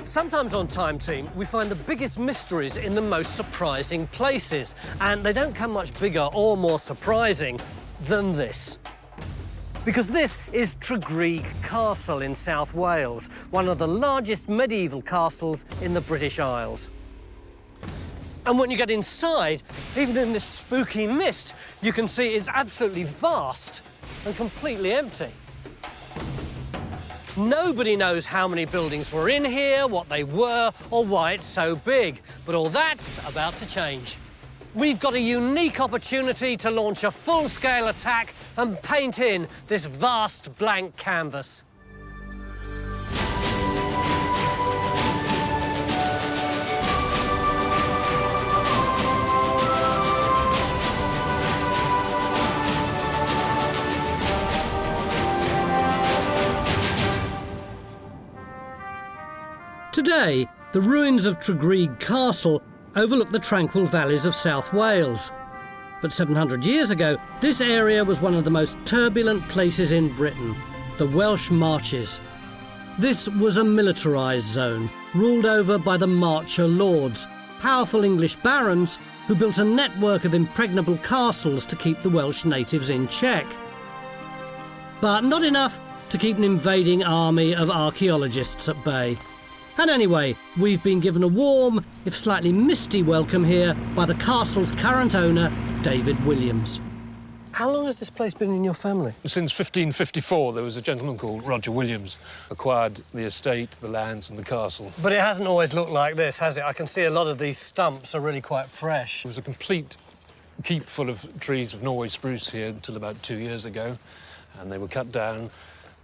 Sometimes on Time Team, we find the biggest mysteries in the most surprising places, and they don't come much bigger or more surprising than this. Because this is Tregruk Castle in South Wales, one of the largest medieval castles in the British Isles. And when you get inside, even in this spooky mist, you can see it's absolutely vast and completely empty. Nobody knows how many buildings were in here, what they were, or why it's so big. But all that's about to change. We've got a unique opportunity to launch a full-scale attack and paint in this vast blank canvas. Today, the ruins of Tregruk Castle overlook the tranquil valleys of South Wales. But 700 years ago, this area was one of the most turbulent places in Britain, the Welsh Marches. This was a militarised zone, ruled over by the Marcher Lords, powerful English barons who built a network of impregnable castles to keep the Welsh natives in check. But not enough to keep an invading army of archaeologists at bay. And anyway, we've been given a warm, if slightly misty welcome here by the castle's current owner, David Williams. How long has this place been in your family? Since 1554, there was a gentleman called Roger Williams, acquired the estate, the lands and the castle. But it hasn't always looked like this, has it? I can see a lot of these stumps are really quite fresh. It was a complete keep full of trees of Norway spruce here until about 2 years ago, and they were cut down.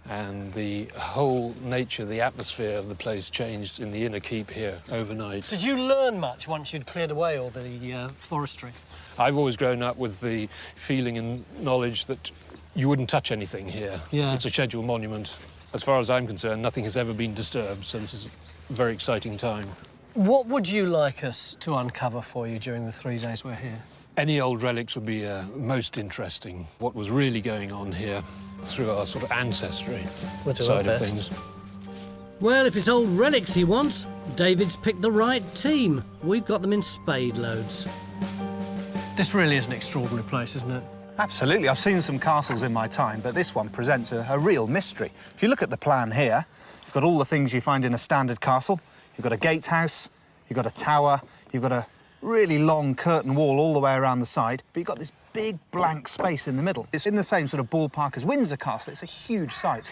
And the whole nature, the atmosphere of the place changed in the inner keep here overnight. Did you learn much once you'd cleared away all the forestry? I've always grown up with the feeling and knowledge that you wouldn't touch anything here. Yeah. It's a scheduled monument. As far as I'm concerned, nothing has ever been disturbed, so this is a very exciting time. What would you like us to uncover for you during the 3 days we're here? Any old relics would be most interesting. What was really going on here through our sort of ancestry side of things. Well, if it's old relics he wants, David's picked the right team. We've got them in spade loads. This really is an extraordinary place, isn't it? Absolutely. I've seen some castles in my time, but this one presents a real mystery. If you look at the plan here, you've got all the things you find in a standard castle. You've got a gatehouse, you've got a tower, you've got a really long curtain wall all the way around the side, but you've got this big blank space in the middle. It's in the same sort of ballpark as Windsor Castle. It's a huge site.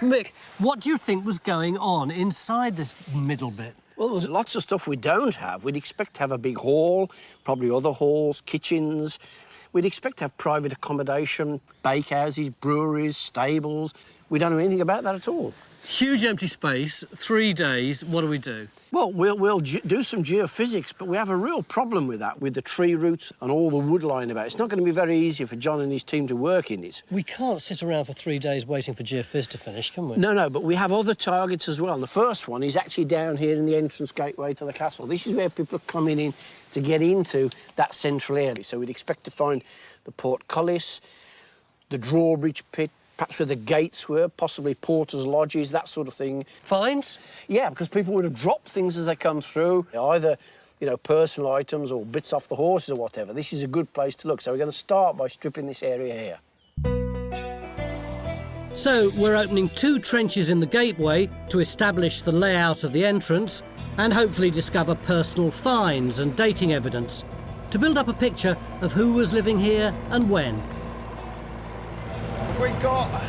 Mick, what do you think was going on inside this middle bit? Well, there's lots of stuff we don't have. We'd expect to have a big hall, probably other halls, kitchens. We'd expect to have private accommodation, bakehouses, breweries, stables. We don't know anything about that at all. Huge empty space, 3 days, what do we do? Well, we'll do some geophysics, but we have a real problem with that, with the tree roots and all the wood lying about. It's not going to be very easy for John and his team to work in it. We can't sit around for 3 days waiting for geophys to finish, can we? No, but we have other targets as well. The first one is actually down here in the entrance gateway to the castle. This is where people are coming in to get into that central area. So we'd expect to find the portcullis, the drawbridge pit, perhaps where the gates were, possibly porters' lodges, that sort of thing. Finds? Yeah, because people would have dropped things as they come through, either, you know, personal items or bits off the horses or whatever. This is a good place to look. So we're going to start by stripping this area here. So we're opening 2 trenches in the gateway to establish the layout of the entrance and hopefully discover personal finds and dating evidence to build up a picture of who was living here and when. Have we got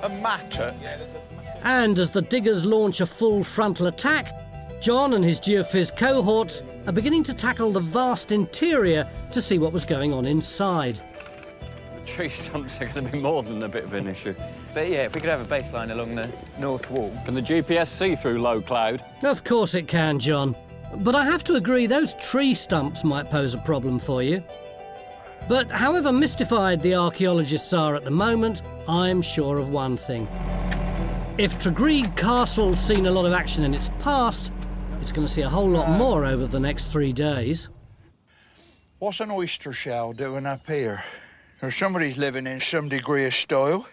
a mattock? And as the diggers launch a full frontal attack, John and his geophys cohorts are beginning to tackle the vast interior to see what was going on inside. The tree stumps are going to be more than a bit of an issue. But yeah, if we could have a baseline along the north wall. Can the GPS see through low cloud? Of course it can, John. But I have to agree those tree stumps might pose a problem for you. But however mystified the archaeologists are at the moment, I'm sure of one thing. If Tregruk Castle's seen a lot of action in its past, it's going to see a whole lot more over the next 3 days. What's an oyster shell doing up here? Or somebody's living in some degree of style.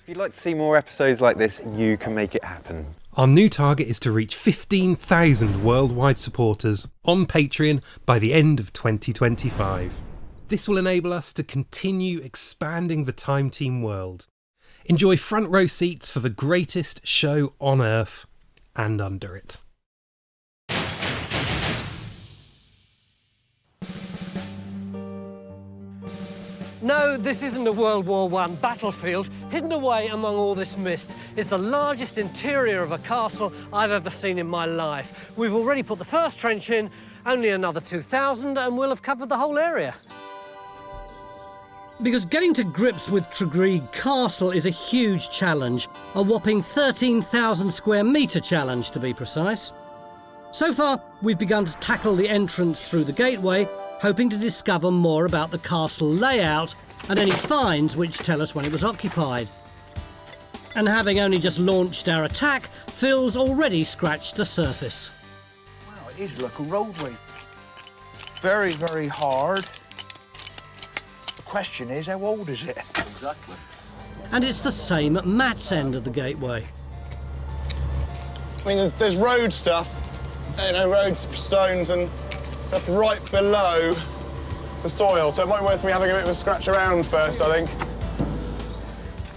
If you'd like to see more episodes like this, you can make it happen. Our new target is to reach 15,000 worldwide supporters on Patreon by the end of 2025. This will enable us to continue expanding the Time Team world. Enjoy front row seats for the greatest show on Earth and under it. No, this isn't a World War I battlefield. Hidden away among all this mist is the largest interior of a castle I've ever seen in my life. We've already put the first trench in, only another 2,000 and we'll have covered the whole area. Because getting to grips with Tregruk Castle is a huge challenge, a whopping 13,000 square metre challenge to be precise. So far, we've begun to tackle the entrance through the gateway, hoping to discover more about the castle layout and any finds which tell us when it was occupied. And having only just launched our attack, Phil's already scratched the surface. Wow, it is like a roadway. Very, very hard. The question is, how old is it? Exactly. And it's the same at Matt's end of the gateway. I mean, there's road stuff, roads, stones and stuff right below the soil, so it might be worth me having a bit of a scratch around first, I think.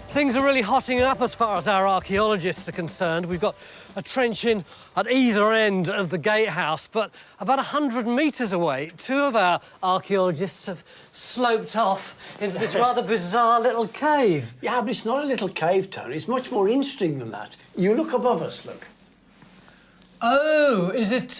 Things are really hotting up as far as our archaeologists are concerned. We've got a trench in at either end of the Gatehouse, but about 100 metres away, two of our archaeologists have sloped off into this rather bizarre little cave. Yeah, but it's not a little cave, Tony. It's much more interesting than that. You look above us, look. Oh, is it,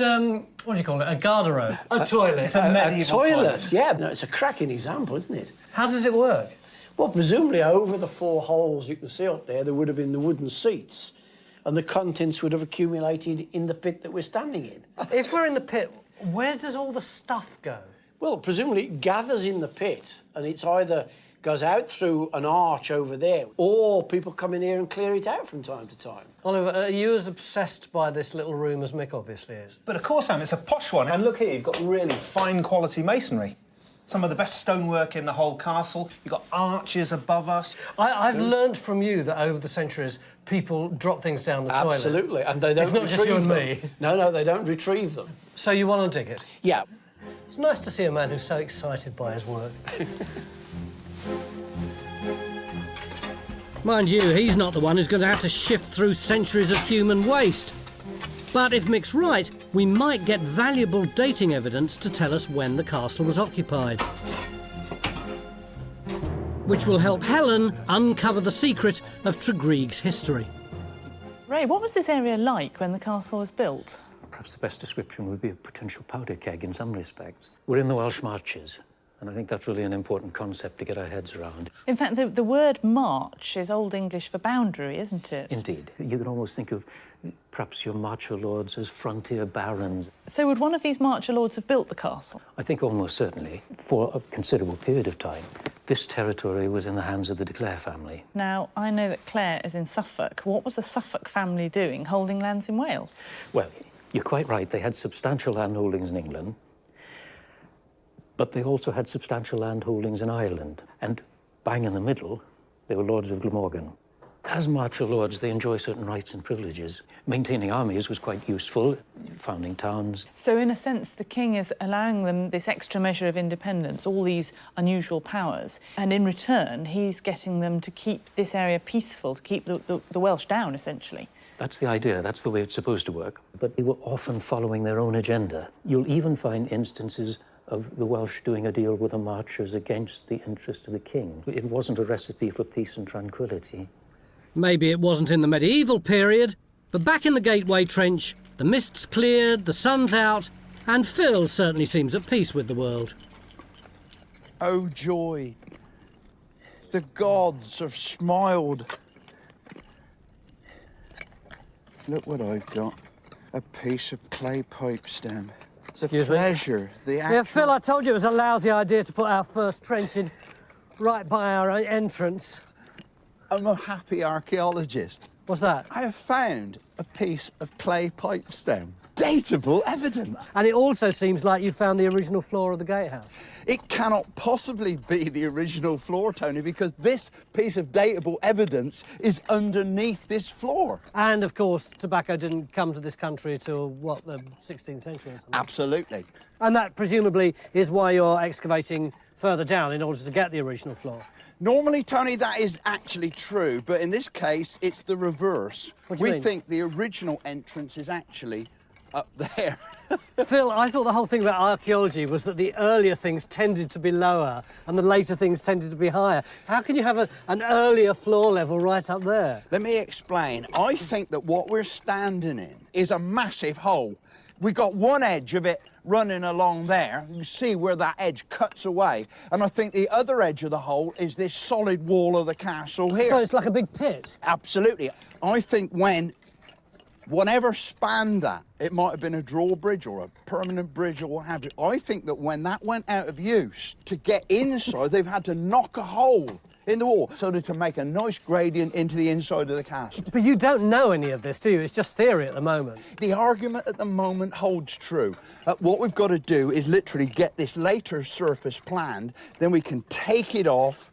what do you call it, a garderobe? A toilet? It's a medieval toilet. Yeah, no, it's a cracking example, isn't it? How does it work? Well, presumably over the 4 holes you can see up there would have been the wooden seats, and the contents would have accumulated in the pit that we're standing in. If we're in the pit, where does all the stuff go? Well, presumably it gathers in the pit, and it's either goes out through an arch over there, or people come in here and clear it out from time to time. Oliver, are you as obsessed by this little room as Mick obviously is? But of course I am, it's a posh one. And look here, you've got really fine quality masonry. Some of the best stonework in the whole castle. You've got arches above us. I've learned from you that over the centuries, people drop things down the toilet. Absolutely, and they don't retrieve them. It's not just you and me. No, they don't retrieve them. So you want to dig it? Yeah. It's nice to see a man who's so excited by his work. Mind you, he's not the one who's going to have to shift through centuries of human waste. But if Mick's right, we might get valuable dating evidence to tell us when the castle was occupied. Which will help Helen uncover the secret of Tregruk's history. Ray, what was this area like when the castle was built? Perhaps the best description would be a potential powder keg in some respects. We're in the Welsh marches, and I think that's really an important concept to get our heads around. In fact, the word march is Old English for boundary, isn't it? Indeed. You can almost think of perhaps your marcher lords as frontier barons. So would one of these marcher lords have built the castle? I think almost certainly, for a considerable period of time, this territory was in the hands of the de Clare family. Now, I know that Clare is in Suffolk. What was the Suffolk family doing, holding lands in Wales? Well, you're quite right. They had substantial landholdings in England, but they also had substantial landholdings in Ireland. And bang in the middle, they were lords of Glamorgan. As marcher lords, they enjoy certain rights and privileges. Maintaining armies was quite useful, founding towns. So, in a sense, the king is allowing them this extra measure of independence, all these unusual powers, and in return, he's getting them to keep this area peaceful, to keep the Welsh down, essentially. That's the idea, that's the way it's supposed to work. But they were often following their own agenda. You'll even find instances of the Welsh doing a deal with the marchers against the interest of the king. It wasn't a recipe for peace and tranquility. Maybe it wasn't in the medieval period, but back in the Gateway Trench, the mist's cleared, the sun's out, and Phil certainly seems at peace with the world. Oh, joy. The gods have smiled. Look what I've got. A piece of clay pipe stem. Excuse the pleasure, the actual... Yeah, Phil, I told you it was a lousy idea to put our first trench in right by our entrance. I'm a happy archaeologist. What's that? I have found a piece of clay pipe stem. datable evidence. And it also seems like you found the original floor of the gatehouse. It cannot possibly be the original floor, Tony, because this piece of datable evidence is underneath this floor. And, of course, tobacco didn't come to this country till, what, the 16th century or something? Absolutely. And that, presumably, is why you're excavating further down in order to get the original floor. Normally, Tony, that is actually true, but in this case, it's the reverse. What do you mean? We think the original entrance is actually up there. Phil, I thought the whole thing about archaeology was that the earlier things tended to be lower and the later things tended to be higher. How can you have an earlier floor level right up there? Let me explain. I think that what we're standing in is a massive hole. We've got one edge of it running along there. You see where that edge cuts away. And I think the other edge of the hole is this solid wall of the castle here. So it's like a big pit? Absolutely. I think whatever spanned that, it might have been a drawbridge or a permanent bridge or what have you. I think that when that went out of use, to get inside, they've had to knock a hole in the wall so that to make a nice gradient into the inside of the castle. But you don't know any of this, do you? It's just theory at the moment. The argument at the moment holds true. What we've got to do is literally get this later surface planned, then we can take it off,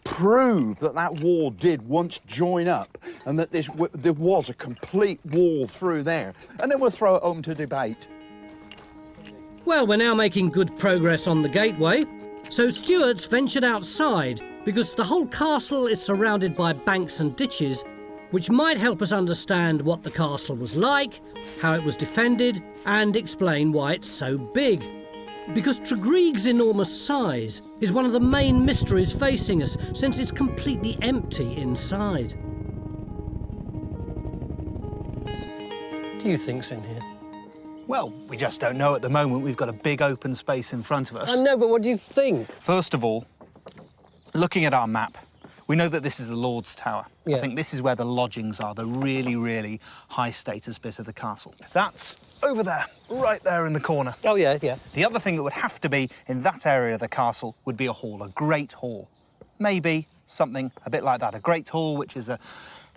prove that that wall did once join up and that there was a complete wall through there. And then we'll throw it open to debate. Well, we're now making good progress on the gateway. So Stuart's ventured outside because the whole castle is surrounded by banks and ditches, which might help us understand what the castle was like, how it was defended, and explain why it's so big. Because Tregruk's enormous size is one of the main mysteries facing us, since it's completely empty inside. What do you think's in here? Well, we just don't know at the moment. We've got a big open space in front of us. I know, but what do you think? First of all, looking at our map, we know that this is the Lord's Tower. Yeah. I think this is where the lodgings are, the really, really high-status bit of the castle. That's over there, right there in the corner. Oh, yeah, yeah. The other thing that would have to be in that area of the castle would be a hall, a great hall. Maybe something a bit like that, a great hall, which is the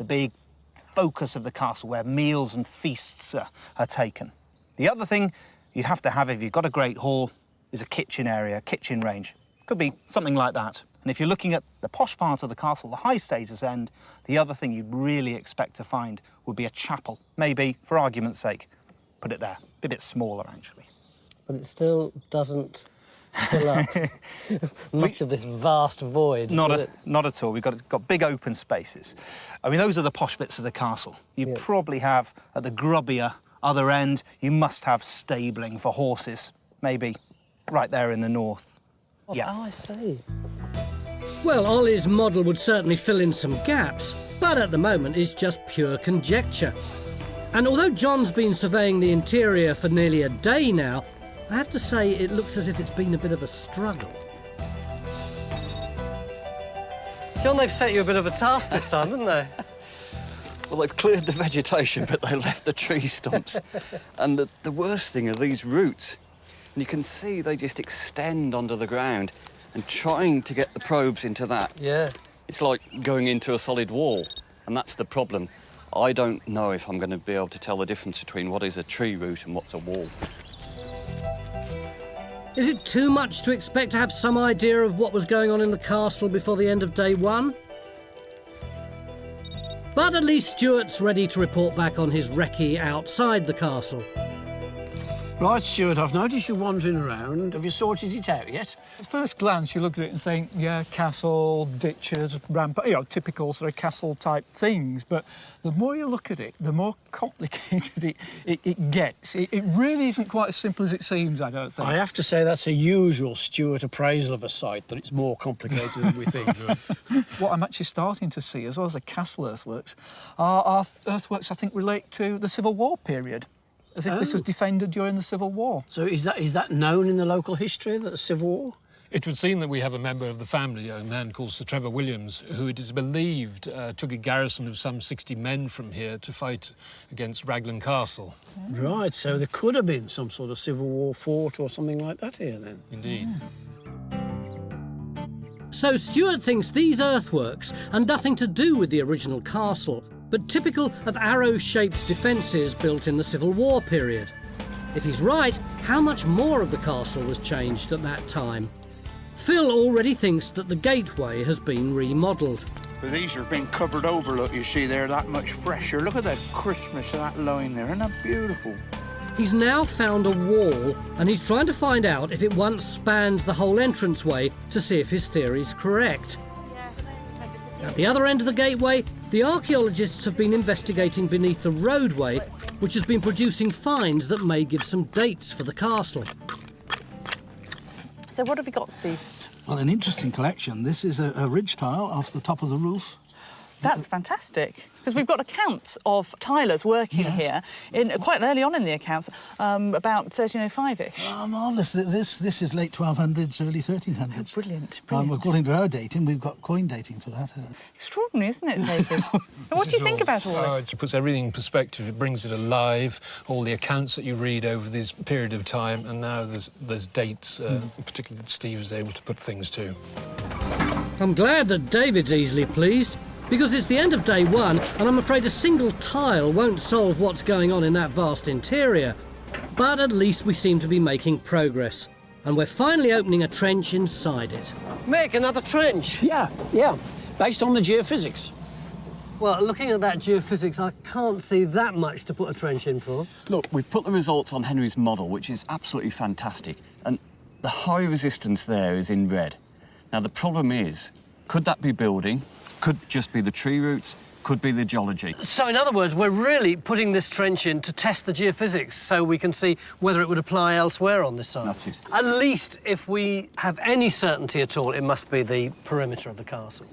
big focus of the castle, where meals and feasts are taken. The other thing you'd have to have if you've got a great hall is a kitchen area, a kitchen range. Could be something like that. And if you're looking at the posh part of the castle, the high status end, the other thing you'd really expect to find would be a chapel. Maybe, for argument's sake, put it there. A bit smaller, actually. But it still doesn't fill up much of this vast void, does it? Not at all. We've got big open spaces. I mean, those are the posh bits of the castle. You probably have, at the grubbier other end, you must have stabling for horses. Maybe right there in the north. Oh, I see. Well, Ollie's model would certainly fill in some gaps, but at the moment it's just pure conjecture. And although John's been surveying the interior for nearly a day now, I have to say it looks as if it's been a bit of a struggle. John, they've set you a bit of a task this time, haven't they? Well, they've cleared the vegetation, but they left the tree stumps. And the worst thing are these roots. And you can see they just extend under the ground, and trying to get the probes into that. Yeah. It's like going into a solid wall, and that's the problem. I don't know if I'm going to be able to tell the difference between what is a tree root and what's a wall. Is it too much to expect to have some idea of what was going on in the castle before the end of day one? But at least Stuart's ready to report back on his recce outside the castle. Right, Stuart, I've noticed you wandering around. Have you sorted it out yet? At first glance, you look at it and think, yeah, castle, ditches, rampart, you know, typical sort of castle-type things. But the more you look at it, the more complicated it gets. It really isn't quite as simple as it seems, I don't think. I have to say that's a usual Stuart appraisal of a site, that it's more complicated than we think. What I'm actually starting to see, as well as the castle earthworks, are earthworks, I think, relate to the Civil War period. As if this was defended during the Civil War. So is that known in the local history, that the Civil War? It would seem that we have a member of the family, a man called Sir Trevor Williams, who it is believed took a garrison of some 60 men from here to fight against Raglan Castle. Right, so there could have been some sort of Civil War fort or something like that here, then? Indeed. So Stuart thinks these earthworks are nothing to do with the original castle, but typical of arrow-shaped defences built in the Civil War period. If he's right, how much more of the castle was changed at that time? Phil already thinks that the gateway has been remodelled. But these are being covered over, look, you see, they're that much fresher. Look at that crispness of that line there, isn't that beautiful? He's now found a wall, and he's trying to find out if it once spanned the whole entranceway to see if his theory's correct. At the other end of the gateway, the archaeologists have been investigating beneath the roadway, which has been producing finds that may give some dates for the castle. So what have we got, Steve? Well, an interesting collection. This is a ridge tile off the top of the roof. That's fantastic, because we've got accounts of tilers working here quite early on in the accounts, about 1305-ish. Marvellous. This is late 1200s, early 1300s. Oh, brilliant. According to our dating, we've got coin dating for that. Extraordinary, isn't it, David? What do you think about all this? It puts everything in perspective. It brings it alive, all the accounts that you read over this period of time, and now there's dates, particularly that Steve is able to put things to. I'm glad that David's easily pleased, because it's the end of day one, and I'm afraid a single tile won't solve what's going on in that vast interior. But at least we seem to be making progress, and we're finally opening a trench inside it. Mick, another trench? Yeah, based on the geophysics. Well, looking at that geophysics, I can't see that much to put a trench in for. Look, we've put the results on Henry's model, which is absolutely fantastic, and the high resistance there is in red. Now, the problem is, could that be building? Could just be the tree roots, could be the geology. So, in other words, we're really putting this trench in to test the geophysics so we can see whether it would apply elsewhere on this site. That's it. At least, if we have any certainty at all, it must be the perimeter of the castle.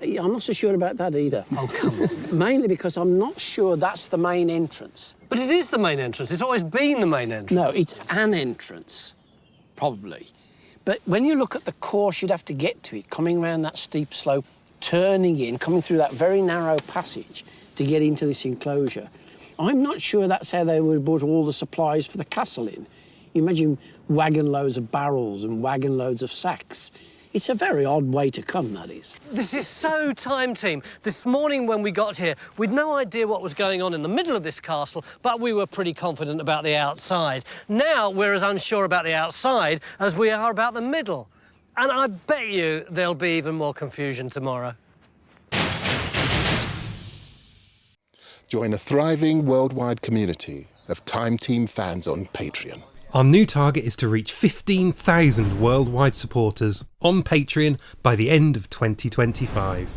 Yeah, I'm not so sure about that either. Oh, come on. Mainly because I'm not sure that's the main entrance. But it is the main entrance. It's always been the main entrance. No, it's an entrance, probably. But when you look at the course you'd have to get to it, coming around that steep slope, turning in, coming through that very narrow passage to get into this enclosure, I'm not sure that's how they would have brought all the supplies for the castle in. You imagine wagon loads of barrels and wagon loads of sacks. It's a very odd way to come, that is. This is so time, team. This morning when we got here, we'd no idea what was going on in the middle of this castle, but we were pretty confident about the outside. Now we're as unsure about the outside as we are about the middle. And I bet you there'll be even more confusion tomorrow. Join a thriving worldwide community of Time Team fans on Patreon. Our new target is to reach 15,000 worldwide supporters on Patreon by the end of 2025.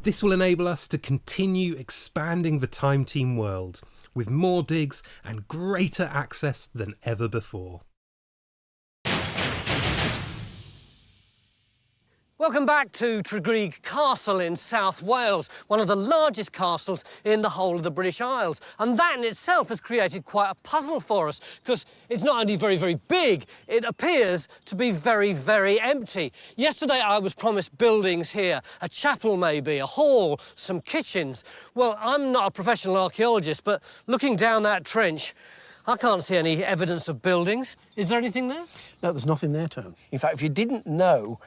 This will enable us to continue expanding the Time Team world with more digs and greater access than ever before. Welcome back to Tregruk Castle in South Wales, one of the largest castles in the whole of the British Isles. And that in itself has created quite a puzzle for us, because it's not only very, very big, it appears to be very, very empty. Yesterday I was promised buildings here, a chapel maybe, a hall, some kitchens. Well, I'm not a professional archaeologist, but looking down that trench, I can't see any evidence of buildings. Is there anything there? No, there's nothing there, Tom. In fact, if you didn't know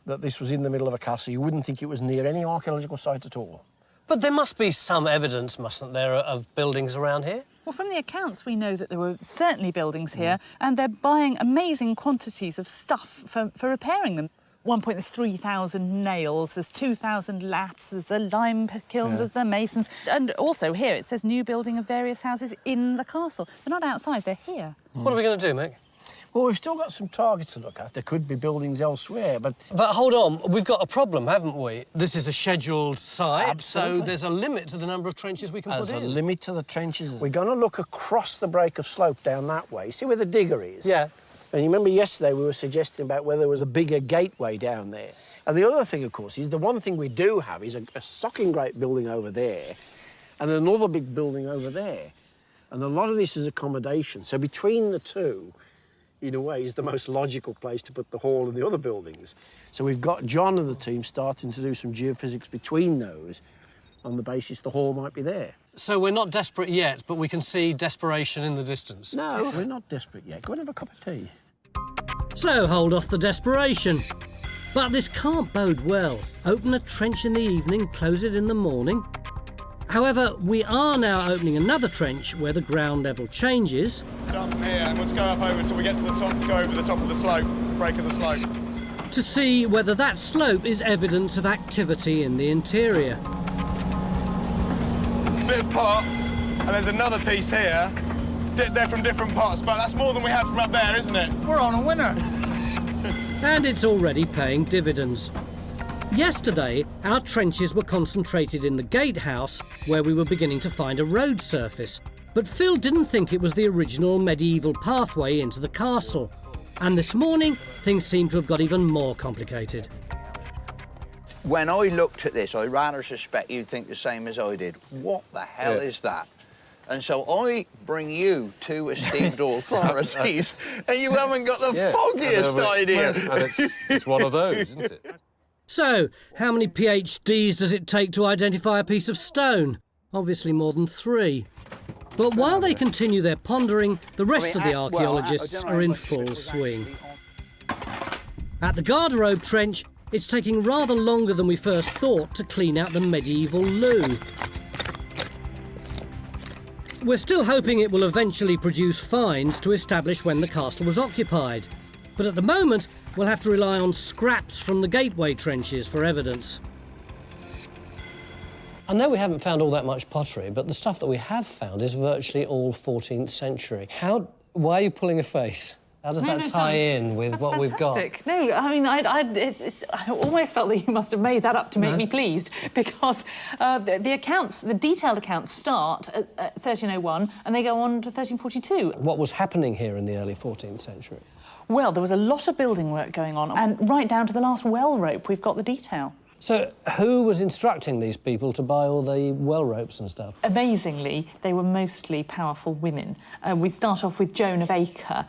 that this was in the middle of a castle, you wouldn't think it was near any archaeological site at all. But there must be some evidence, mustn't there, of buildings around here? Well, from the accounts, we know that there were certainly buildings here, and they're buying amazing quantities of stuff for repairing them. At one point, there's 3,000 nails, there's 2,000 lats, there's the lime kilns, there's the masons. And also here, it says new building of various houses in the castle. They're not outside, they're here. What are we going to do, Mick? Well, we've still got some targets to look at. There could be buildings elsewhere, but... But hold on, we've got a problem, haven't we? This is a scheduled site, Absolutely. so there's a limit to the number of trenches we can put in. There's a limit to the trenches. We're going to look across the break of slope down that way. See where the digger is? Yeah. And you remember yesterday we were suggesting about whether there was a bigger gateway down there. And the other thing, of course, is the one thing we do have is a socking great building over there and another big building over there. And a lot of this is accommodation. So between the two, in a way, is the most logical place to put the hall and the other buildings. So we've got John and the team starting to do some geophysics between those on the basis the hall might be there. So we're not desperate yet, but we can see desperation in the distance. No, we're not desperate yet. Go and have a cup of tea. So hold off the desperation. But this can't bode well. Open a trench in the evening, close it in the morning. However, we are now opening another trench where the ground level changes. Start from here and we'll just go up over until we get to the top, go over the top of the slope, break of the slope. To see whether that slope is evidence of activity in the interior. It's a bit of pot, and there's another piece here. They're from different pots, but that's more than we had from up there, isn't it? We're on a winner. And it's already paying dividends. Yesterday, our trenches were concentrated in the Gatehouse, where we were beginning to find a road surface. But Phil didn't think it was the original medieval pathway into the castle. And this morning, things seem to have got even more complicated. When I looked at this, I rather suspect you'd think the same as I did. What the hell is that? And so I bring you two esteemed authorities, and you haven't got the foggiest idea. And it's one of those, isn't it? So, how many PhDs does it take to identify a piece of stone? Obviously more than 3. But while they continue their pondering, the rest of the archaeologists are in full swing. At the garderobe trench, it's taking rather longer than we first thought to clean out the medieval loo. We're still hoping it will eventually produce finds to establish when the castle was occupied. But at the moment, we'll have to rely on scraps from the gateway trenches for evidence. I know we haven't found all that much pottery, but the stuff that we have found is virtually all 14th century. Why are you pulling a face? How does that tie in with That's what fantastic. we've got? No, I mean, I almost felt that you must have made that up to make me pleased, because the accounts, the detailed accounts, start at 1301 and they go on to 1342. What was happening here in the early 14th century? Well, there was a lot of building work going on, and right down to the last well rope, we've got the detail. So who was instructing these people to buy all the well ropes and stuff? Amazingly, they were mostly powerful women. We start off with Joan of Acre,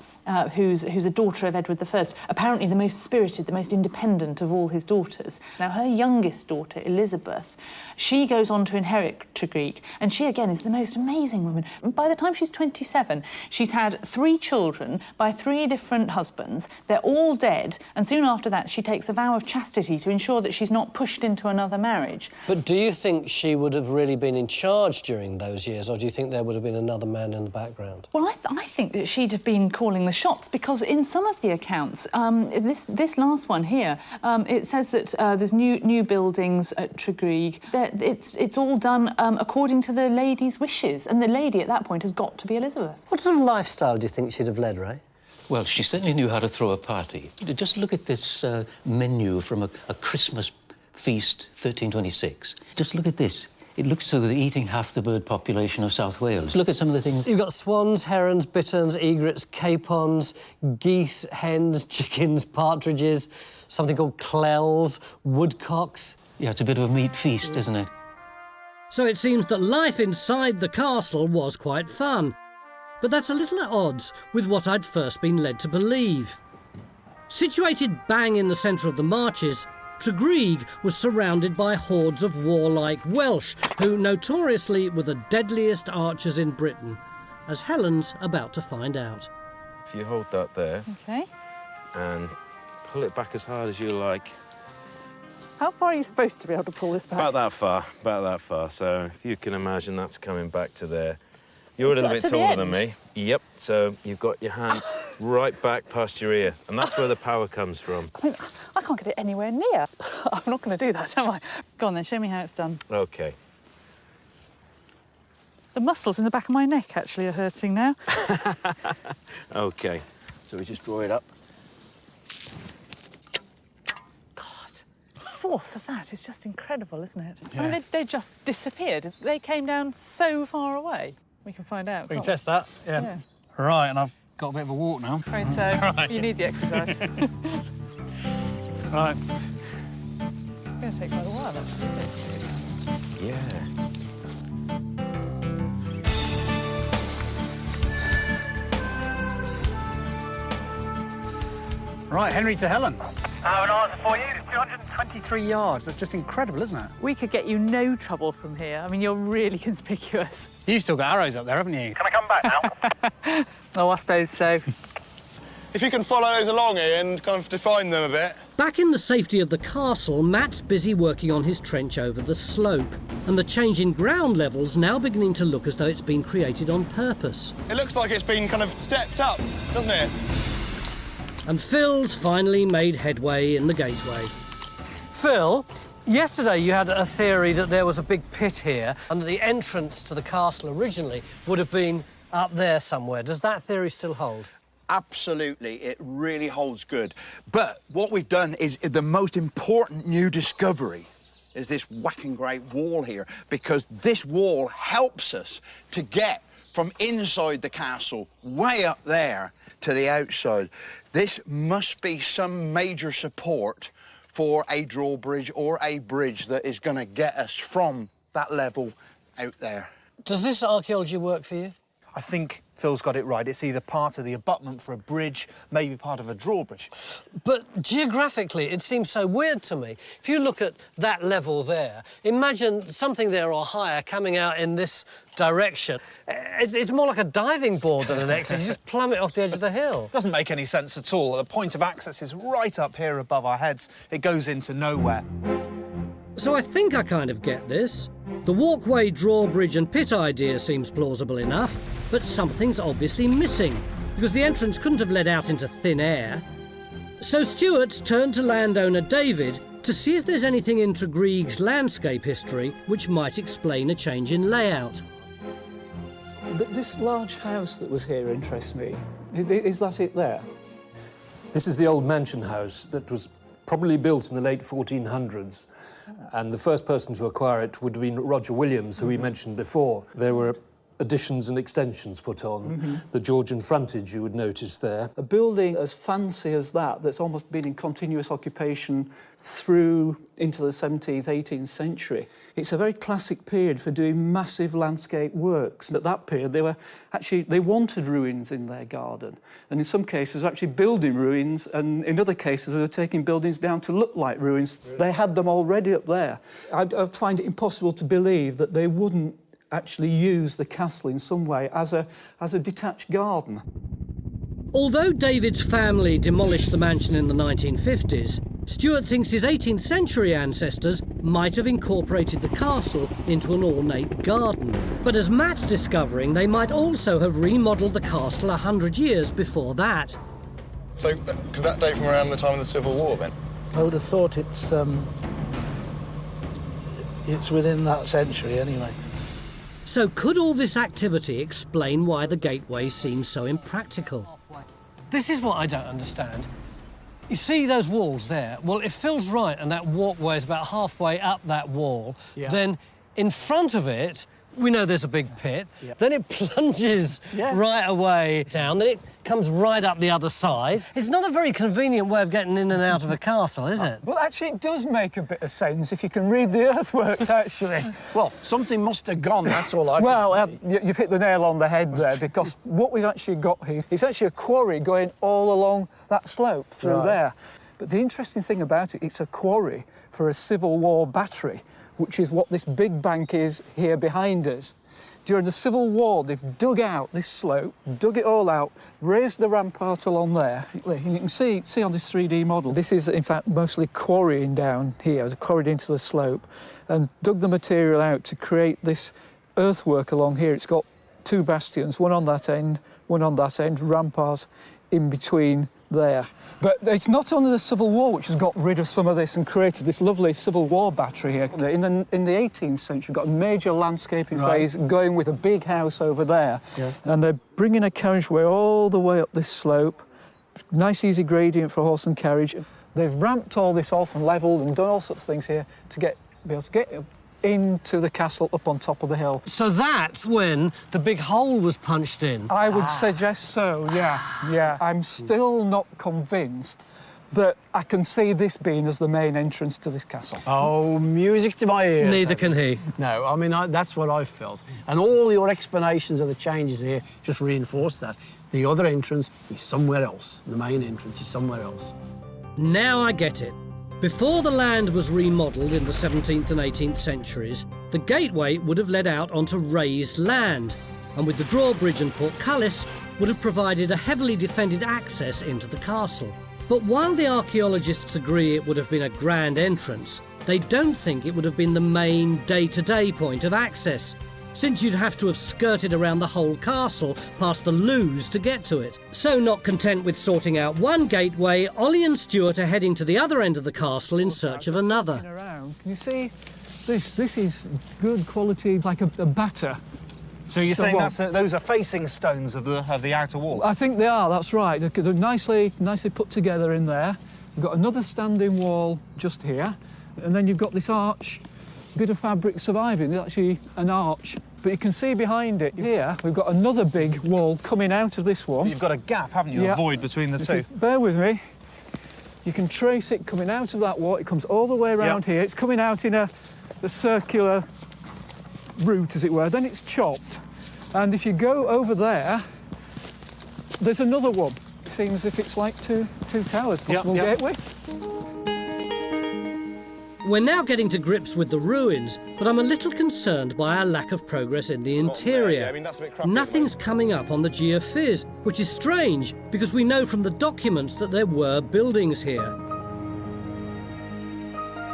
who's a daughter of Edward I, apparently the most spirited, the most independent of all his daughters. Now, her youngest daughter, Elizabeth, she goes on to inherit Tregruk, and she, again, is the most amazing woman. By the time she's 27, she's had 3 children by 3 different husbands. They're all dead, and soon after that, she takes a vow of chastity to ensure that she's not pushed into another marriage. But do you think she would have really been in charge during those years, or do you think there would have been another man in the background? Well, I think that she'd have been calling the shots, because in some of the accounts, this last one here, it says that there's new buildings at Tregruk. It's all done according to the lady's wishes, and the lady at that point has got to be Elizabeth. What sort of lifestyle do you think she'd have led, Ray? Well, she certainly knew how to throw a party. Just look at this menu from a Christmas feast, 1326. Just look at this. It looks as though they're eating half the bird population of South Wales. Look at some of the things. You've got swans, herons, bitterns, egrets, capons, geese, hens, chickens, partridges, something called clels, woodcocks. Yeah, it's a bit of a meat feast, isn't it? So it seems that life inside the castle was quite fun. But that's a little at odds with what I'd first been led to believe. Situated bang in the centre of the marches, Tregruk was surrounded by hordes of warlike Welsh, who notoriously were the deadliest archers in Britain, as Helen's about to find out. If you hold that there... OK. ...and pull it back as hard as you like. How far are you supposed to be able to pull this back? About that far. So if you can imagine that's coming back to there. You're a little bit taller than me. Yep, so you've got your hand right back past your ear, and that's where the power comes from. I mean, I can't get it anywhere near. I'm not going to do that, am I? Go on then, show me how it's done. OK. The muscles in the back of my neck actually are hurting now. OK. So we just draw it up. The force of that is just incredible, isn't it? Yeah. I mean, they just disappeared. They came down so far away. We can find out. We can test that, yeah. Right, and I've got a bit of a walk now. Afraid so. Right. You need the exercise. Right. It's going to take quite a while, actually. Yeah. Right, Henry to Helen. I have an answer for you. 223 yards. That's just incredible, isn't it? We could get you no trouble from here. I mean, you're really conspicuous. You've still got arrows up there, haven't you? Can I come back now? Oh, I suppose so. If you can follow those along, Ian, kind of define them a bit. Back in the safety of the castle, Matt's busy working on his trench over the slope, and the change in ground level's now beginning to look as though it's been created on purpose. It looks like it's been kind of stepped up, doesn't it? And Phil's finally made headway in the gateway. Phil, yesterday you had a theory that there was a big pit here and that the entrance to the castle originally would have been up there somewhere. Does that theory still hold? Absolutely, it really holds good. But what we've done is the most important new discovery is this whacking great wall here, because this wall helps us to get from inside the castle way up there to the outside. This must be some major support for a drawbridge or a bridge that is going to get us from that level out there. Does this archaeology work for you? I think Phil's got it right. It's either part of the abutment for a bridge, maybe part of a drawbridge. But geographically, it seems so weird to me. If you look at that level there, imagine something there or higher coming out in this direction. It's more like a diving board than an exit. You just plummet off the edge of the hill. Doesn't make any sense at all. The point of access is right up here above our heads. It goes into nowhere. So I think I kind of get this. The walkway, drawbridge and pit idea seems plausible enough, but something's obviously missing, because the entrance couldn't have led out into thin air. So Stuart's turned to landowner David to see if there's anything in Tregruk's landscape history which might explain a change in layout. This large house that was here interests me. Is that it there? This is the old mansion house that was probably built in the late 1400s. And the first person to acquire it would have been Roger Williams, who we mentioned before. There were additions and extensions put on. The Georgian frontage, you would notice there. A building as fancy as that, that's almost been in continuous occupation through into the 17th, 18th century. It's a very classic period for doing massive landscape works. At that period, they wanted ruins in their garden. And in some cases, actually building ruins, and in other cases, they were taking buildings down to look like ruins. They had them already up there. I find it impossible to believe that they wouldn't actually use the castle in some way as a detached garden. Although David's family demolished the mansion in the 1950s, Stuart thinks his 18th century ancestors might have incorporated the castle into an ornate garden. But as Matt's discovering, they might also have remodelled the castle 100 years before that. So could that date from around the time of the Civil War then? I would have thought it's within that century anyway. So could all this activity explain why the gateway seems so impractical? This is what I don't understand. You see those walls there? Well, if Phil's right and that walkway is about halfway up that wall, then in front of it, we know there's a big pit, then it plunges right away down, then it comes right up the other side. It's not a very convenient way of getting in and out of a castle, is it? Well, actually, it does make a bit of sense if you can read the earthworks, actually. Well, something must have gone, that's all I can say. You've hit the nail on the head there, because what we've actually got here is actually a quarry going all along that slope through there. But the interesting thing about it, it's a quarry for a Civil War battery, which is what this big bank is here behind us. During the Civil War, they've dug out this slope, dug it all out, raised the rampart along there. And you can see on this 3D model, this is, in fact, mostly quarrying down here, quarried into the slope, and dug the material out to create this earthwork along here. It's got two bastions, one on that end, rampart in between there. But it's not only the Civil War which has got rid of some of this and created this lovely Civil War battery here. In the 18th century, you've got a major landscaping phase going with a big house over there. And they're bringing a carriageway all the way up this slope. Nice, easy gradient for horse and carriage. They've ramped all this off and levelled and done all sorts of things here to be able to get into the castle up on top of the hill. So that's when the big hole was punched in? I would suggest so, yeah. I'm still not convinced that I can see this being as the main entrance to this castle. Oh, music to my ears. Neither can he. No, I mean, that's what I felt. And all your explanations of the changes here just reinforce that. The other entrance is somewhere else. The main entrance is somewhere else. Now I get it. Before the land was remodelled in the 17th and 18th centuries, the gateway would have led out onto raised land, and with the drawbridge and portcullis would have provided a heavily defended access into the castle. But while the archaeologists agree it would have been a grand entrance, they don't think it would have been the main day-to-day point of access, since you'd have to have skirted around the whole castle past the loos to get to it. So not content with sorting out one gateway, Ollie and Stuart are heading to the other end of the castle in search of another. Can you see this? This is good quality, like a batter. So you're saying those are facing stones of the outer wall? I think they are, that's right. They're nicely put together in there. You've got another standing wall just here, and then you've got this arch, bit of fabric surviving. There's actually an arch, but you can see behind it here, we've got another big wall coming out of this one. But you've got a gap, haven't you, a void between the two? Bear with me. You can trace it coming out of that wall. It comes all the way around here. It's coming out in a circular route, as it were. Then it's chopped. And if you go over there, there's another one. It seems as if it's like two towers, possible gateway. We're now getting to grips with the ruins, but I'm a little concerned by our lack of progress in the interior. Nothing's coming up on the geophys, which is strange because we know from the documents that there were buildings here.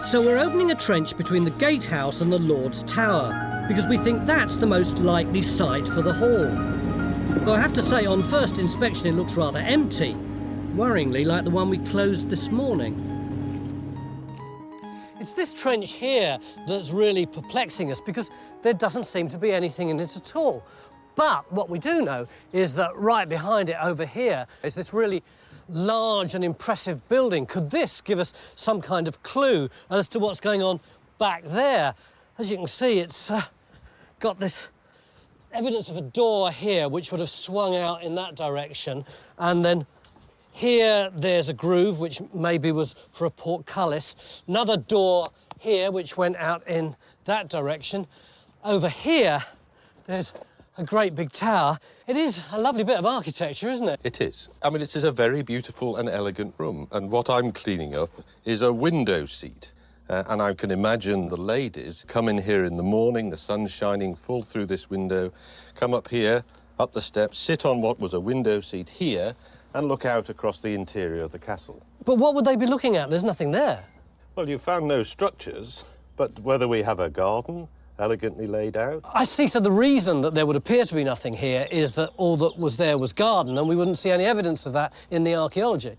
So we're opening a trench between the Gatehouse and the Lord's Tower, because we think that's the most likely site for the hall. Though I have to say, on first inspection, it looks rather empty, worryingly like the one we closed this morning. It's this trench here that's really perplexing us, because there doesn't seem to be anything in it at all. But what we do know is that right behind it over here is this really large and impressive building. Could this give us some kind of clue as to what's going on back there? As you can see, it's got this evidence of a door here which would have swung out in that direction, and then here there's a groove which maybe was for a portcullis, another door here which went out in that direction. Over here there's a great big tower. It is a lovely bit of architecture, isn't it? It is. I mean, it is a very beautiful and elegant room, and what I'm cleaning up is a window seat. And I can imagine the ladies come in here in the morning, the sun's shining full through this window, come up here, up the steps, sit on what was a window seat here, and look out across the interior of the castle. But what would they be looking at? There's nothing there. Well, you found no structures, but whether we have a garden elegantly laid out. I see, so the reason that there would appear to be nothing here is that all that was there was garden, and we wouldn't see any evidence of that in the archaeology.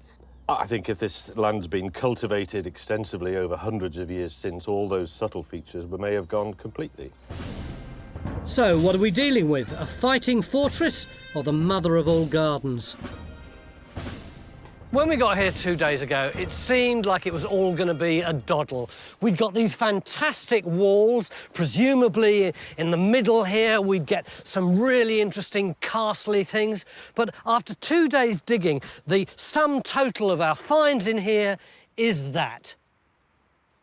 I think if this land's been cultivated extensively over hundreds of years since, all those subtle features may have gone completely. So, what are we dealing with? A fighting fortress or the mother of all gardens? When we got here 2 days ago, it seemed like it was all going to be a doddle. We'd got these fantastic walls, presumably in the middle here we'd get some really interesting castle-y things. But after 2 days digging, the sum total of our finds in here is that.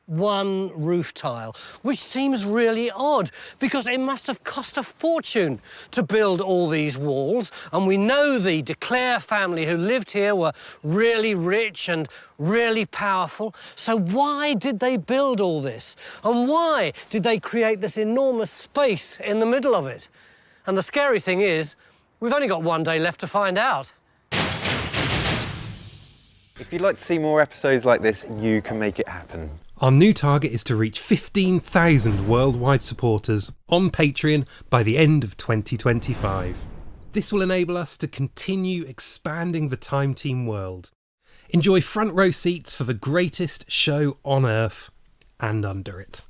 One roof tile, which seems really odd because it must have cost a fortune to build all these walls, and we know the de Clare family who lived here were really rich and really powerful. So why did they build all this? And why did they create this enormous space in the middle of it? And the scary thing is, we've only got 1 day left to find out. If you'd like to see more episodes like this, you can make it happen. Our new target is to reach 15,000 worldwide supporters on Patreon by the end of 2025. This will enable us to continue expanding the Time Team world. Enjoy front row seats for the greatest show on Earth and under it.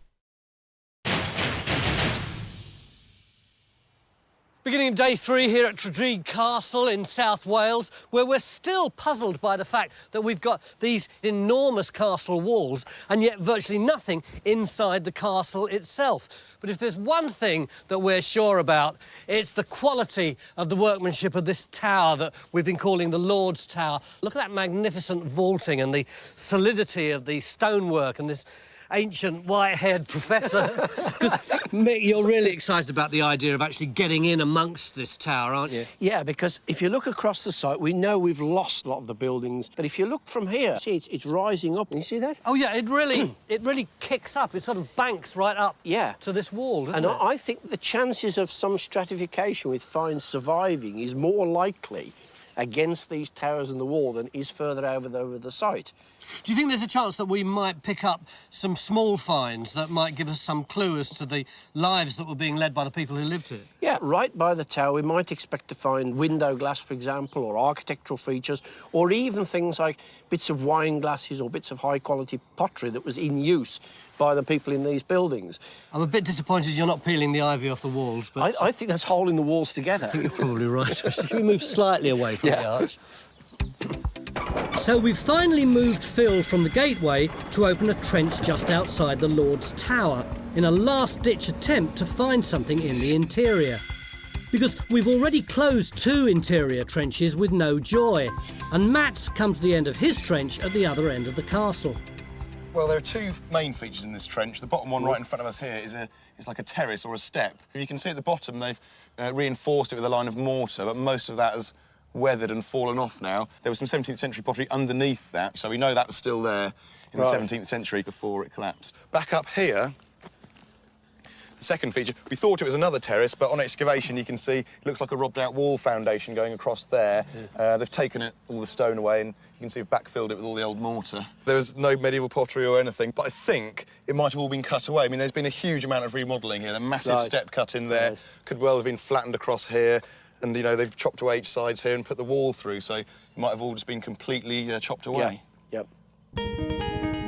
Beginning day 3 here at Tregruk Castle in South Wales, where we're still puzzled by the fact that we've got these enormous castle walls and yet virtually nothing inside the castle itself. But if there's one thing that we're sure about, it's the quality of the workmanship of this tower that we've been calling the Lord's Tower. Look at that magnificent vaulting and the solidity of the stonework and this ancient white-haired professor. Because, Mick, you're really excited about the idea of actually getting in amongst this tower, aren't you? Yeah, because if you look across the site, we know we've lost a lot of the buildings. But if you look from here, see, it's rising up. Can you see that? Oh, yeah, it really kicks up. It sort of banks right up to this wall, doesn't it? And I think the chances of some stratification with finds surviving is more likely against these towers and the wall than is further over the site. Do you think there's a chance that we might pick up some small finds that might give us some clue as to the lives that were being led by the people who lived here? Yeah, right by the tower we might expect to find window glass, for example, or architectural features, or even things like bits of wine glasses or bits of high-quality pottery that was in use by the people in these buildings. I'm a bit disappointed you're not peeling the ivy off the walls, but... I think that's holding the walls together. I think you're probably right. Should we move slightly away from the arch? So we've finally moved Phil from the gateway to open a trench just outside the Lord's Tower in a last-ditch attempt to find something in the interior. Because we've already closed 2 interior trenches with no joy, and Matt's come to the end of his trench at the other end of the castle. Well, there are 2 main features in this trench. The bottom one right in front of us here is like a terrace or a step. You can see at the bottom they've reinforced it with a line of mortar, but most of that has weathered and fallen off now. There was some 17th century pottery underneath that, so we know that was still there in the 17th century before it collapsed. Back up here, the second feature, we thought it was another terrace, but on excavation you can see it looks like a robbed-out wall foundation going across there. They've taken all the stone away, and you can see they've backfilled it with all the old mortar. There was no medieval pottery or anything, but I think it might have all been cut away. I mean, there's been a huge amount of remodelling here. The massive step cut in there could well have been flattened across here. And, you know, they've chopped away each sides here and put the wall through, so it might have all just been completely chopped away. Yep.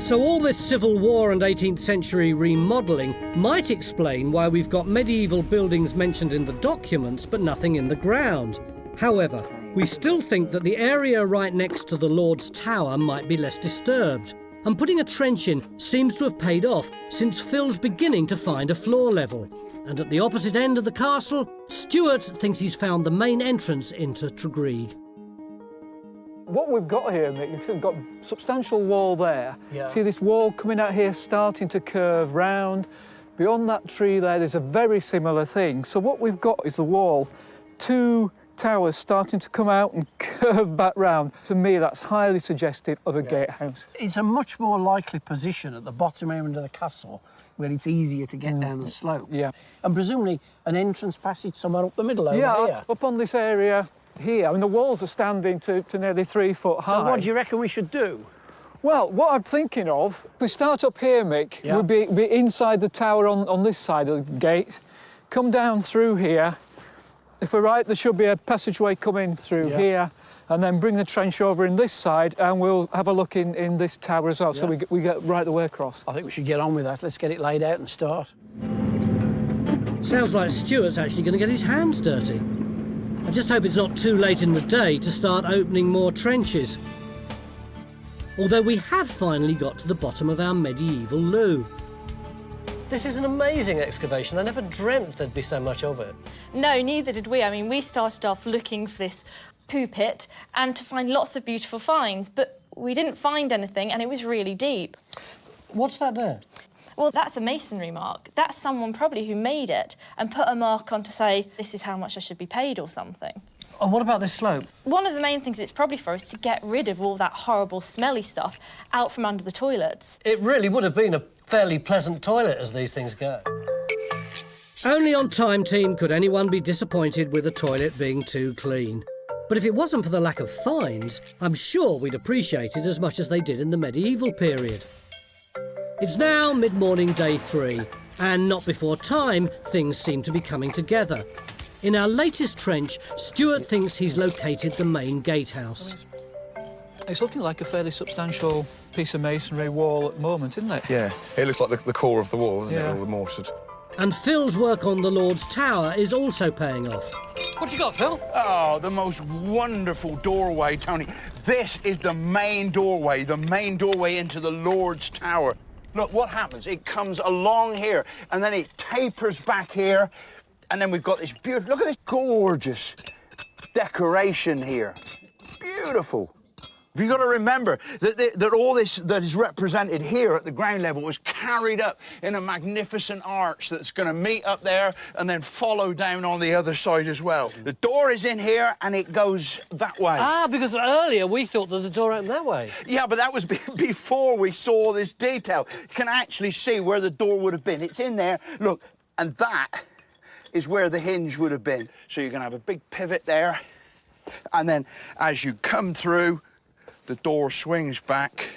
So all this Civil War and 18th century remodelling might explain why we've got medieval buildings mentioned in the documents but nothing in the ground. However, we still think that the area right next to the Lord's Tower might be less disturbed, and putting a trench in seems to have paid off since Phil's beginning to find a floor level. And at the opposite end of the castle, Stuart thinks he's found the main entrance into Tregruk. What we've got here, Mick, we've got a substantial wall there. Yeah. See this wall coming out here, starting to curve round. Beyond that tree there's a very similar thing. So what we've got is the wall, 2 towers starting to come out and curve back round. To me, that's highly suggestive of a gatehouse. It's a much more likely position at the bottom end of the castle, where it's easier to get down the slope. Yeah. And presumably an entrance passage somewhere up the middle over here. Up on this area here. I mean, the walls are standing to nearly 3 foot high. So what do you reckon we should do? Well, what I'm thinking of, if we start up here, Mick, we'll be inside the tower on this side of the gate, come down through here. If we're right, there should be a passageway coming through here, and then bring the trench over in this side, and we'll have a look in this tower as well, so we get right the way across. I think we should get on with that. Let's get it laid out and start. Sounds like Stuart's actually going to get his hands dirty. I just hope it's not too late in the day to start opening more trenches. Although we have finally got to the bottom of our medieval loo. This is an amazing excavation. I never dreamt there'd be so much of it. No, neither did we. I mean, we started off looking for this poo pit and to find lots of beautiful finds, but we didn't find anything, and it was really deep. What's that there? Well, that's a masonry mark. That's someone probably who made it and put a mark on to say, this is how much I should be paid or something. And what about this slope? One of the main things it's probably for is to get rid of all that horrible smelly stuff out from under the toilets. It really would have been a fairly pleasant toilet as these things go. Only on Time Team could anyone be disappointed with a toilet being too clean. But if it wasn't for the lack of finds, I'm sure we'd appreciate it as much as they did in the medieval period. It's now mid-morning day 3, and not before time, things seem to be coming together. In our latest trench, Stuart thinks he's located the main gatehouse. It's looking like a fairly substantial piece of masonry wall at the moment, isn't it? Yeah, it looks like the core of the wall, doesn't it, all the mortared. And Phil's work on the Lord's Tower is also paying off. What you got, Phil? Oh, the most wonderful doorway, Tony. This is the main doorway into the Lord's Tower. Look, what happens? It comes along here, and then it tapers back here, and then we've got this beautiful... Look at this gorgeous decoration here. Beautiful. You've got to remember that all this that is represented here at the ground level was carried up in a magnificent arch that's going to meet up there and then follow down on the other side as well. The door is in here and it goes that way. Ah, because earlier we thought that the door opened that way. Yeah, but that was before we saw this detail. You can actually see where the door would have been. It's in there, look, and that is where the hinge would have been. So you're going to have a big pivot there. And then as you come through, the door swings back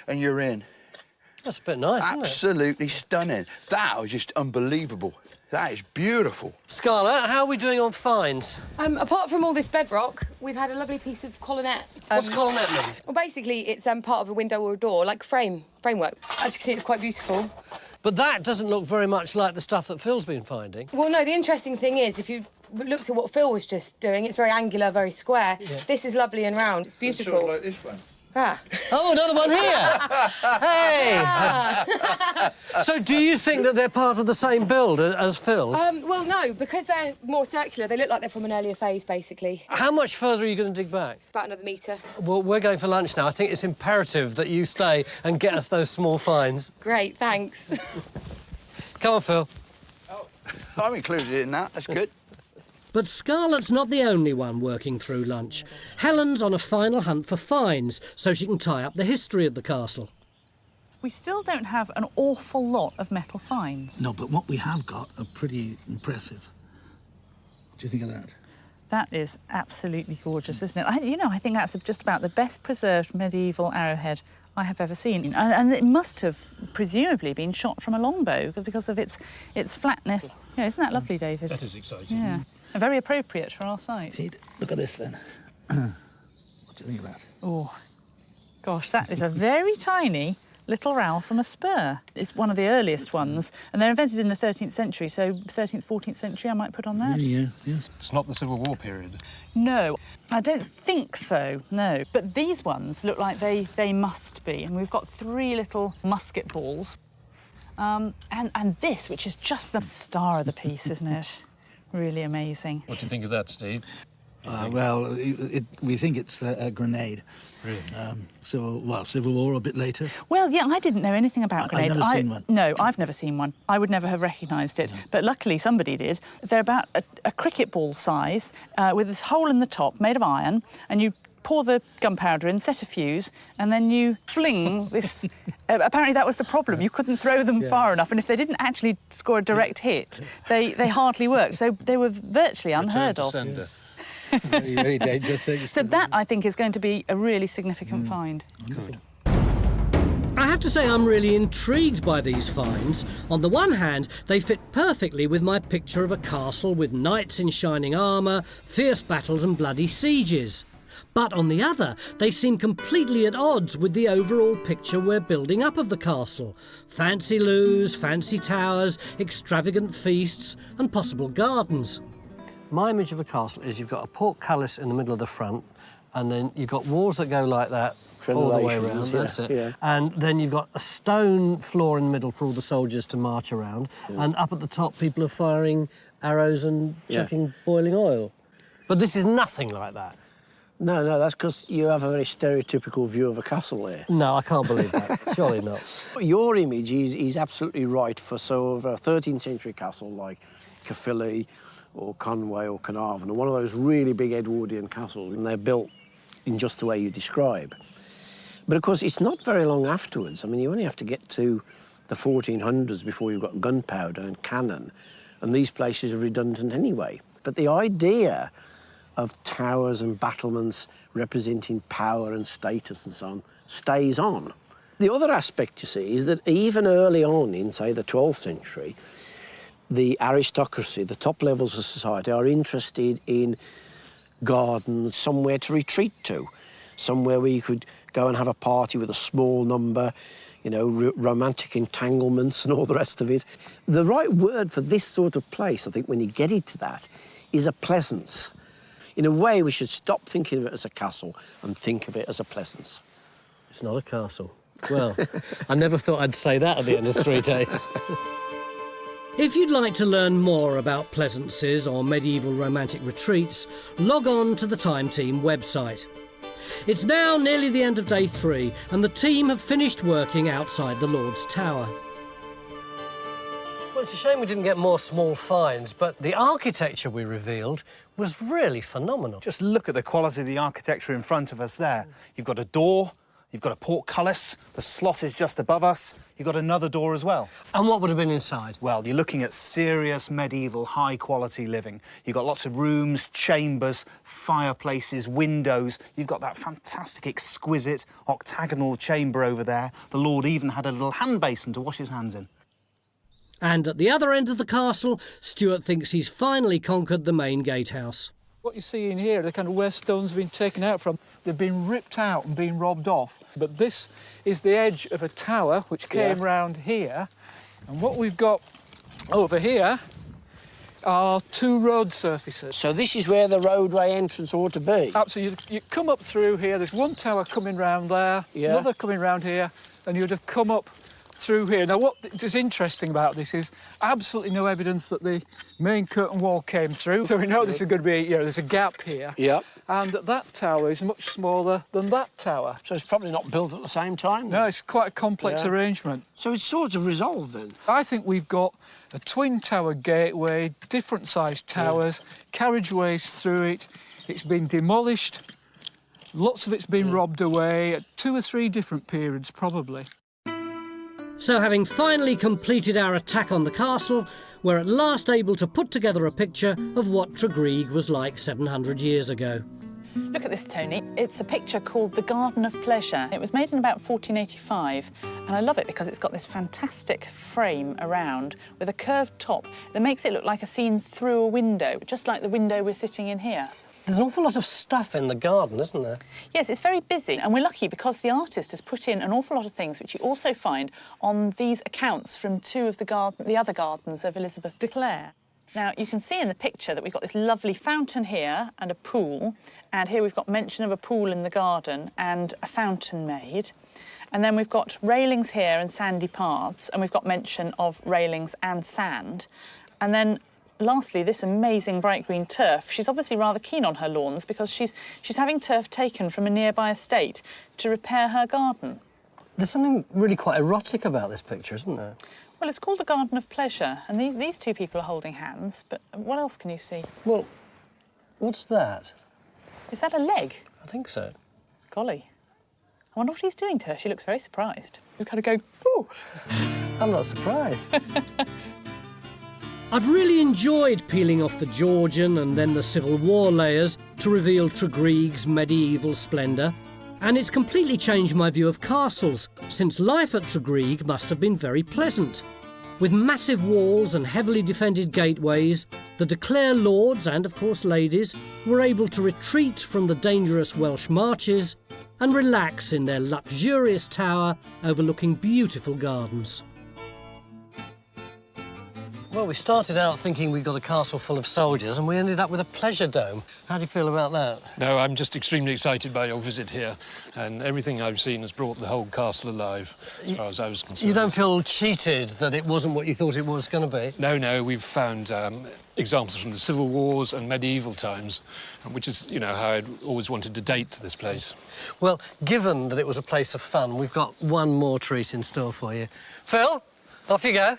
and you're in. That's a bit nice, isn't it? Absolutely stunning. That was just unbelievable. That is beautiful. Scarlett, how are we doing on finds? Apart from all this bedrock, we've had a lovely piece of colonnette. What's colonnette mean? Well, basically, it's part of a window or a door, like framework. As you can see, it's quite beautiful. But that doesn't look very much like the stuff that Phil's been finding. Well, no, the interesting thing is, if you looked at what Phil was just doing, it's very angular, very square. Yeah. This is lovely and round. It's beautiful. Sort of like this one. Ah. Oh, another one here! Hey! So do you think that they're part of the same build as Phil's? Well, no, because they're more circular, they look like they're from an earlier phase, basically. How much further are you going to dig back? About another metre. Well, we're going for lunch now. I think it's imperative that you stay and get us those small finds. Great, thanks. Come on, Phil. Oh, I'm included in that. That's good. But Scarlett's not the only one working through lunch. Helen's on a final hunt for finds so she can tie up the history of the castle. We still don't have an awful lot of metal finds. No, but what we have got are pretty impressive. What do you think of that? That is absolutely gorgeous, isn't it? I think that's just about the best preserved medieval arrowhead I have ever seen. And it must have presumably been shot from a longbow because of its flatness. Yeah, isn't that lovely, David? That is exciting. Yeah. And very appropriate for our site. Look at this then. What do you think of that? Oh, gosh, that is a very tiny little rowel from a spur. It's one of the earliest ones, and they're invented in the 13th century, so 13th, 14th century I might put on that. Yeah. It's not the Civil War period. No, I don't think so, no. But these ones look like they must be, and we've got 3 little musket balls. And this, which is just the star of the piece, isn't it? Really amazing. What do you think of that, Steve? Well, we think it's a grenade. Really? Civil War, a bit later. Well, yeah, I didn't know anything about grenades. I've never seen one. No, I've never seen one. I would never have recognised it. But luckily somebody did. They're about a cricket ball size with this hole in the top made of iron, and you pour the gunpowder in, set a fuse, and then you fling this... apparently that was the problem. You couldn't throw them far enough, and if they didn't actually score a direct hit, they hardly worked. So they were virtually unheard of. Sender. Very, very dangerous things. So that, I think, is going to be a really significant find. Wonderful. I have to say I'm really intrigued by these finds. On the one hand, they fit perfectly with my picture of a castle with knights in shining armour, fierce battles and bloody sieges. But on the other, they seem completely at odds with the overall picture we're building up of the castle. Fancy loos, fancy towers, extravagant feasts and possible gardens. My image of a castle is you've got a portcullis in the middle of the front, and then you've got walls that go like that all the way around. That's it. Yeah. And then you've got a stone floor in the middle for all the soldiers to march around. Yeah. And up at the top, people are firing arrows and chucking boiling oil. But this is nothing like that. No, that's because you have a very stereotypical view of a castle there. No, I can't believe that. Surely not. Your image is absolutely right for a 13th century castle like Caerphilly or Conway or Carnarvon, or one of those really big Edwardian castles, and they're built in just the way you describe. But of course, it's not very long afterwards. I mean, you only have to get to the 1400s before you've got gunpowder and cannon, and these places are redundant anyway. But the idea of towers and battlements representing power and status and so on stays on. The other aspect, you see, is that even early on in, say, the 12th century, the aristocracy, the top levels of society, are interested in gardens, somewhere to retreat to, somewhere where you could go and have a party with a small number, you know, romantic entanglements and all the rest of it. The right word for this sort of place, I think, when you get into that, is a pleasance. In a way, we should stop thinking of it as a castle and think of it as a pleasance. It's not a castle. Well, I never thought I'd say that at the end of 3 days. If you'd like to learn more about pleasances or medieval romantic retreats, log on to the Time Team website. It's now nearly the end of day 3 and the team have finished working outside the Lord's Tower. Well, it's a shame we didn't get more small finds, but the architecture we revealed was really phenomenal. Just look at the quality of the architecture in front of us there. You've got a door, You've got a portcullis, the slot is just above us. You've got another door as well. And what would have been inside? Well, you're looking at serious medieval high-quality living. You've got lots of rooms, chambers, fireplaces, windows. You've got that fantastic, exquisite octagonal chamber over there. The Lord even had a little hand basin to wash his hands in. And at the other end of the castle, Stuart thinks he's finally conquered the main gatehouse. What you see in here, the kind of where stones have been taken out from, they've been ripped out and been robbed off. But this is the edge of a tower which came round here. And what we've got over here are 2 road surfaces. So this is where the roadway entrance ought to be? Absolutely. You come up through here, there's one tower coming round there, another coming round here, and you'd have come up through here. Now, what is interesting about this is absolutely no evidence that the main curtain wall came through. So we know this is going to be, there's a gap here. Yep. And that tower is much smaller than that tower. So it's probably not built at the same time? No, it's quite a complex arrangement. So it's sort of resolved then? I think we've got a twin tower gateway, different sized towers, carriageways through it. It's been demolished. Lots of it's been robbed away at 2 or 3 different periods, probably. So having finally completed our attack on the castle, we're at last able to put together a picture of what Tregruk was like 700 years ago. Look at this, Tony. It's a picture called The Garden of Pleasure. It was made in about 1485, and I love it because it's got this fantastic frame around with a curved top that makes it look like a scene through a window, just like the window we're sitting in here. There's an awful lot of stuff in the garden, isn't there? Yes, it's very busy, and we're lucky because the artist has put in an awful lot of things which you also find on these accounts from 2 of the other gardens of Elizabeth de Clare. Now, you can see in the picture that we've got this lovely fountain here and a pool, and here we've got mention of a pool in the garden and a fountain made. And then we've got railings here and sandy paths, and we've got mention of railings and sand. And then lastly, this amazing bright green turf. She's obviously rather keen on her lawns because she's having turf taken from a nearby estate to repair her garden. There's something really quite erotic about this picture, isn't there? Well, it's called the Garden of Pleasure, and these 2 people are holding hands, but what else can you see? Well, what's that? Is that a leg? I think so. Golly. I wonder what he's doing to her. She looks very surprised. He's kind of going, ooh. I'm not surprised. I've really enjoyed peeling off the Georgian and then the Civil War layers to reveal Tregruk's medieval splendour, and it's completely changed my view of castles, since life at Tregruk must have been very pleasant. With massive walls and heavily defended gateways, the de Clare lords and, of course, ladies were able to retreat from the dangerous Welsh marches and relax in their luxurious tower overlooking beautiful gardens. Well, we started out thinking we got a castle full of soldiers and we ended up with a pleasure dome. How do you feel about that? No, I'm just extremely excited by your visit here, and everything I've seen has brought the whole castle alive, as far as I was concerned. You don't feel cheated that it wasn't what you thought it was going to be? No, we've found examples from the Civil Wars and medieval times, which is, how I'd always wanted to date this place. Well, given that it was a place of fun, we've got one more treat in store for you. Phil, off you go.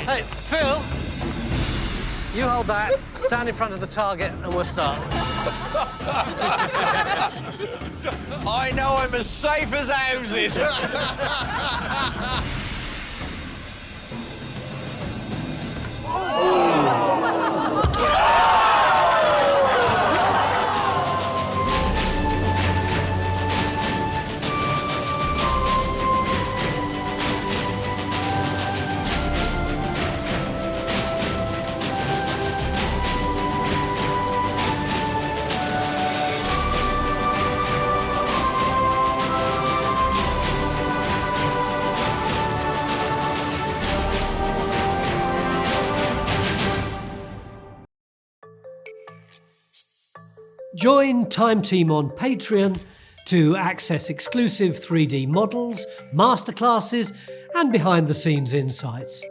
Hey, Phil, you hold that, stand in front of the target, and we'll start. I know I'm as safe as houses. Join Time Team on Patreon to access exclusive 3D models, masterclasses and behind-the-scenes insights.